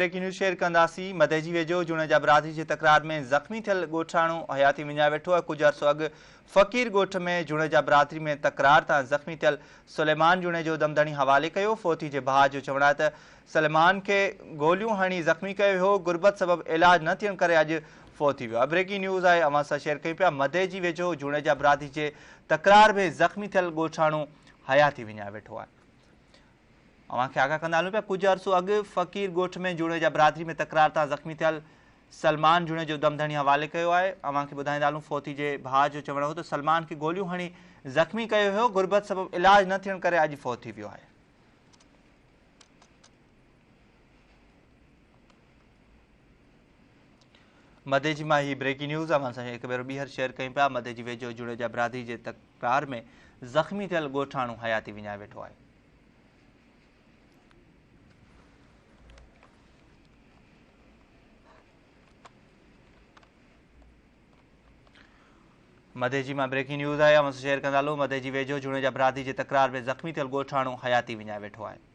Breaking news share कंदासीं। मदे जी वेझो जूने जा बरादरी जी तकरार में ज़ख़्मी थियल ॻोठाणो हयाती विञाए वेठो आहे। कुझु अरसो अॻु फ़क़ीर ॻोठ में जूने जा बरादरी में तकरार तां ज़ख़्मी थियल सुलेमान जूने जो दमदणी हवाले कयो। फ़ौती जे भाउ जो चवणु आहे त सुलेमान खे गोलियूं हणी ज़ख़्मी कयो वियो। गुरबत सबबि इलाज न थियण करे अॼु फ़ौत थी वियो आहे। ब्रेकिंग न्यूज़ आहे, अवां सां शेयर कयूं पिया। मदे जी वेझो जूने जा बरादरी जे तकरार में ज़ख़्मी थियल ॻोठाणो हयाती विञाए वेठो आहे। अवां खे आगाह कंदा हलूं पिया। कुझु अरसो अॻु फ़क़ीर ॻोठ में जूने जा बरादरी में तकरार तां ज़ख़्मी थियल सलमान जूने जो दमदणी हवाले कयो आहे। अवां खे ॿुधाईंदा हलूं, फ़ौती जे भाउ जो चवणु हो त सलमान खे गोलियूं हणी ज़ख़्मी कयो वियो। गुरबत सबबि इलाज न थियण करे अॼु फ़ौत थी वियो आहे। मदे जी मां ही ब्रेकिंग न्यूज़ अवां सां हिकु भेरो ॿीहर शेयर कयूं पिया। मदे जी वेझो जूने जा बरादरी जे तकरार में ज़ख़्मी थियल ॻोठाणो हयाती विञाए वेठो आहे। मदे जी मां ब्रेकिंग न्यूज़ आहे, अवां सां शेयर कंदा हलूं। मदे जी वेझो जूने जा बरादरी जे तकरार में ज़ख़्मी थियल ॻोठाणो हयाती विञाए वेठो आहे।